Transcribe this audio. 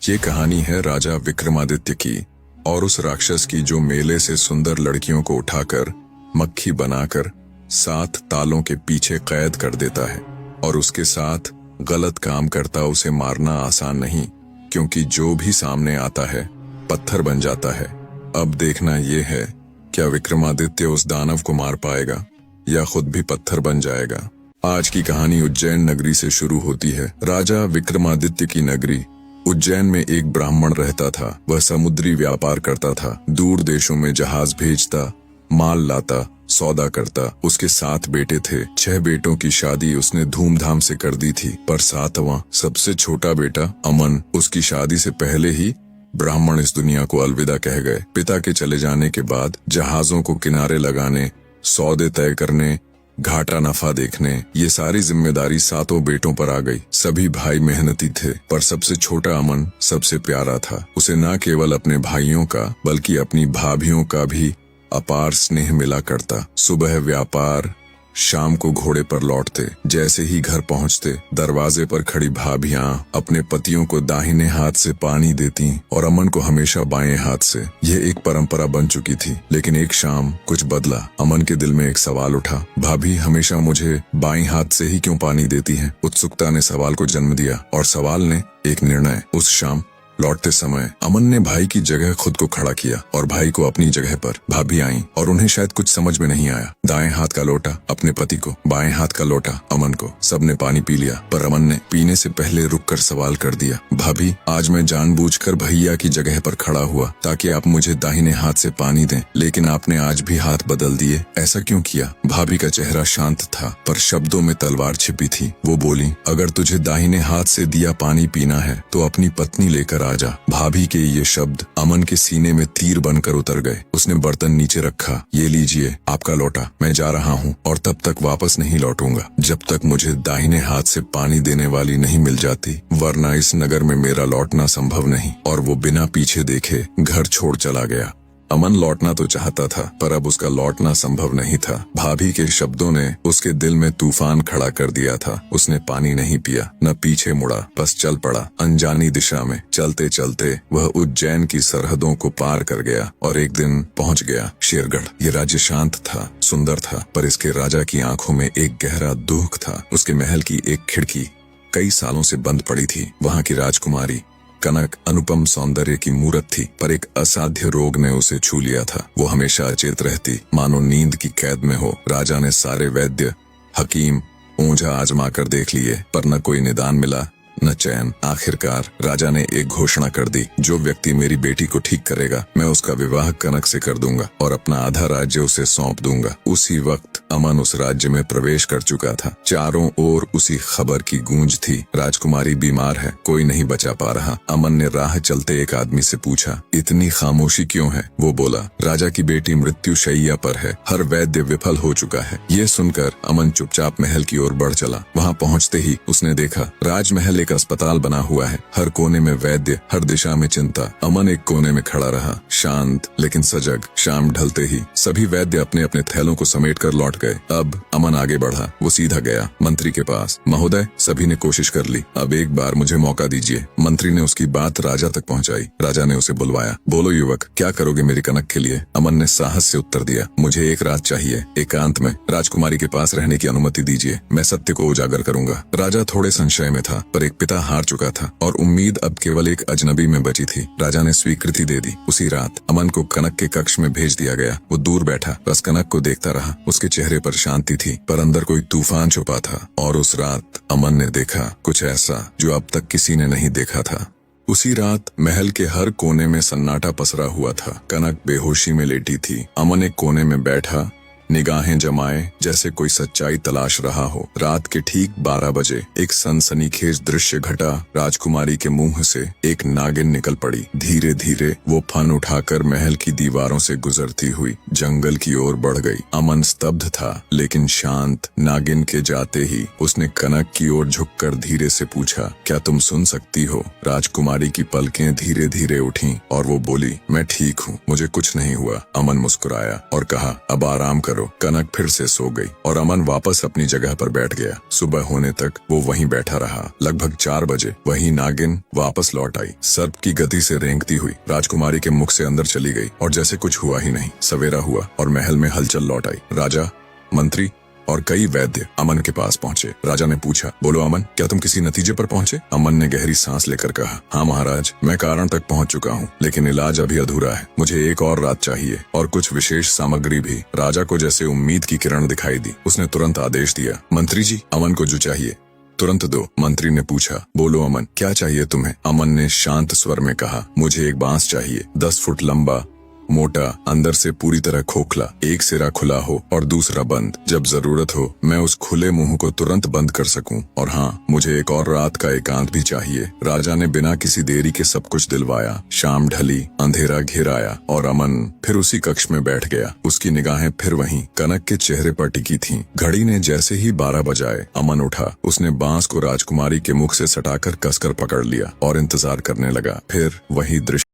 ये कहानी है राजा विक्रमादित्य की और उस राक्षस की जो मेले से सुंदर लड़कियों को उठाकर मक्खी बनाकर 7 तालों के पीछे कैद कर देता है और उसके साथ गलत काम करता उसे मारना आसान नहीं, क्योंकि जो भी सामने आता है पत्थर बन जाता है। अब देखना ये है, क्या विक्रमादित्य उस दानव को मार पाएगा या खुद भी पत्थर बन जाएगा। आज की कहानी उज्जैन नगरी से शुरू होती है। राजा विक्रमादित्य की नगरी उज्जैन में एक ब्राह्मण रहता था। वह समुद्री व्यापार करता था, दूर देशों में जहाज भेजता, माल लाता, सौदा करता। उसके 7 बेटे थे। 6 बेटों की शादी उसने धूमधाम से कर दी थी, पर 7वां सबसे छोटा बेटा अमन, उसकी शादी से पहले ही ब्राह्मण इस दुनिया को अलविदा कह गए। पिता के चले जाने के बाद जहाजों को किनारे लगाने, सौदे तय करने, घाटा नफा देखने, ये सारी जिम्मेदारी 7 बेटों पर आ गई। सभी भाई मेहनती थे, पर सबसे छोटा अमन सबसे प्यारा था। उसे न केवल अपने भाइयों का बल्कि अपनी भाभियों का भी अपार स्नेह मिला करता। सुबह व्यापार, शाम को घोड़े पर लौटते। जैसे ही घर पहुंचते, दरवाजे पर खड़ी भाभियां अपने पतियों को दाहिने हाथ से पानी देती और अमन को हमेशा बाएं हाथ से। यह एक परंपरा बन चुकी थी। लेकिन एक शाम कुछ बदला। अमन के दिल में एक सवाल उठा, भाभी हमेशा मुझे बाएं हाथ से ही क्यों पानी देती हैं? उत्सुकता ने सवाल को जन्म दिया और सवाल ने एक निर्णय। उस शाम लौटते समय अमन ने भाई की जगह खुद को खड़ा किया और भाई को अपनी जगह पर। भाभी आईं और उन्हें शायद कुछ समझ में नहीं आया। दाएं हाथ का लोटा अपने पति को, बाएं हाथ का लोटा अमन को। सबने पानी पी लिया, पर अमन ने पीने से पहले रुककर सवाल कर दिया, भाभी आज मैं जानबूझकर भैया की जगह पर खड़ा हुआ ताकि आप मुझे दाहिने हाथ से पानी दें, लेकिन आपने आज भी हाथ बदल दिए, ऐसा क्यों किया? भाभी का चेहरा शांत था, पर शब्दों में तलवार छिपी थी। वो बोली, अगर तुझे दाहिने हाथ से दिया पानी पीना है तो अपनी पत्नी लेकर आजा। भाभी के ये शब्द अमन के सीने में तीर बनकर उतर गए। उसने बर्तन नीचे रखा, ये लीजिए आपका लोटा, मैं जा रहा हूँ और तब तक वापस नहीं लौटूंगा जब तक मुझे दाहिने हाथ से पानी देने वाली नहीं मिल जाती, वरना इस नगर में मेरा लौटना संभव नहीं। और वो बिना पीछे देखे घर छोड़ चला गया। अमन लौटना तो चाहता था, पर अब उसका लौटना संभव नहीं था। भाभी के शब्दों ने उसके दिल में तूफान खड़ा कर दिया था। उसने पानी नहीं पिया, न पीछे मुड़ा, बस चल पड़ा अनजानी दिशा में। चलते चलते वह उज्जैन की सरहदों को पार कर गया और एक दिन पहुंच गया शेरगढ़। ये राज्य शांत था, सुंदर था, पर इसके राजा की आंखों में एक गहरा दुख था। उसके महल की एक खिड़की कई सालों से बंद पड़ी थी। वहाँ की राजकुमारी कनक अनुपम सौंदर्य की मूरत थी, पर एक असाध्य रोग ने उसे छू लिया था। वो हमेशा अचेत रहती, मानो नींद की कैद में हो। राजा ने सारे वैद्य, हकीम, ओझा आजमा कर देख लिए, पर न कोई निदान मिला, न चैन। आखिरकार राजा ने एक घोषणा कर दी, जो व्यक्ति मेरी बेटी को ठीक करेगा, मैं उसका विवाह कनक से कर दूंगा और अपना आधा राज्य उसे सौंप दूंगा। उसी वक्त अमन उस राज्य में प्रवेश कर चुका था। चारों ओर उसी खबर की गूंज थी, राजकुमारी बीमार है, कोई नहीं बचा पा रहा। अमन ने राह चलते एक आदमी से पूछा, इतनी खामोशी क्यों है? वो बोला, राजा की बेटी मृत्यु शैय्या पर है, हर वैद्य विफल हो चुका है। ये सुनकर अमन चुपचाप महल की ओर बढ़ चला। वहाँ पहुँचते ही उसने देखा, राजमहल एक अस्पताल बना हुआ है, हर कोने में वैद्य, हर दिशा में चिंता। अमन एक कोने में खड़ा रहा, शांत लेकिन सजग। शाम ढलते ही सभी वैद्य अपने अपने थैलों को समेट कर लौट गए। अब अमन आगे बढ़ा। वो सीधा गया मंत्री के पास। महोदय, सभी ने कोशिश कर ली, अब एक बार मुझे मौका दीजिए। मंत्री ने उसकी बात राजा तक पहुंचाई। राजा ने उसे बुलवाया। बोलो युवक, क्या करोगे मेरी कनक के लिए? अमन ने साहस से उत्तर दिया, मुझे एक रात चाहिए, एकांत में राजकुमारी के पास रहने की अनुमति दीजिए, मैं सत्य को उजागर करूंगा। राजा थोड़े संशय में था, पर एक पिता हार चुका था और उम्मीद अब केवल एक अजनबी में बची थी। राजा ने स्वीकृति दे दी। उसी रात अमन को कनक के कक्ष में भेज दिया गया। वो दूर बैठा बस कनक को देखता रहा। उसके चेहरे पर शांति थी, पर अंदर कोई तूफान छुपा था। और उस रात अमन ने देखा कुछ ऐसा जो अब तक किसी ने नहीं देखा था। उसी रात महल के हर कोने में सन्नाटा पसरा हुआ था। कनक बेहोशी में लेटी थी। अमन एक कोने में बैठा, निगाहें जमाए, जैसे कोई सच्चाई तलाश रहा हो। रात के ठीक 12 बजे एक सनसनीखेज दृश्य घटा। राजकुमारी के मुंह से एक नागिन निकल पड़ी। धीरे धीरे वो फन उठाकर महल की दीवारों से गुजरती हुई जंगल की ओर बढ़ गई। अमन स्तब्ध था, लेकिन शांत। नागिन के जाते ही उसने कनक की ओर झुककर धीरे से पूछा, क्या तुम सुन सकती हो? राजकुमारी की पलकें धीरे धीरे उठी और वो बोली, मैं ठीक हूँ, मुझे कुछ नहीं हुआ। अमन मुस्कुराया और कहा, अब आराम करो, ठहरो। कनक फिर से सो गई और अमन वापस अपनी जगह पर बैठ गया। सुबह होने तक वो वहीं बैठा रहा। लगभग 4 बजे वही नागिन वापस लौट आई, सर्प की गति से रेंगती हुई राजकुमारी के मुख से अंदर चली गई और जैसे कुछ हुआ ही नहीं। सवेरा हुआ और महल में हलचल लौट आई। राजा, मंत्री और कई वैद्य अमन के पास पहुंचे। राजा ने पूछा, बोलो अमन, क्या तुम किसी नतीजे पर पहुंचे? अमन ने गहरी सांस लेकर कहा, हाँ महाराज, मैं कारण तक पहुंच चुका हूँ, लेकिन इलाज अभी अधूरा है। मुझे एक और रात चाहिए और कुछ विशेष सामग्री भी। राजा को जैसे उम्मीद की किरण दिखाई दी। उसने तुरंत आदेश दिया, मंत्री जी, अमन को जो चाहिए तुरंत दो। मंत्री ने पूछा, बोलो अमन, क्या चाहिए तुम्हें? अमन ने शांत स्वर में कहा, मुझे एक बांस चाहिए, 10 फुट लंबा, मोटा, अंदर से पूरी तरह खोखला, एक सिरा खुला हो और दूसरा बंद। जब जरूरत हो मैं उस खुले मुंह को तुरंत बंद कर सकूं। और हाँ, मुझे एक और रात का एकांत भी चाहिए। राजा ने बिना किसी देरी के सब कुछ दिलवाया। शाम ढली, अंधेरा घिर आया और अमन फिर उसी कक्ष में बैठ गया। उसकी निगाहें फिर वहीं कनक के चेहरे पर टिकी थीं। घड़ी ने जैसे ही 12 बजाए, अमन उठा। उसने बांस को राजकुमारी के मुख से सटाकर कसकर पकड़ लिया और इंतजार करने लगा। फिर वही दृश्य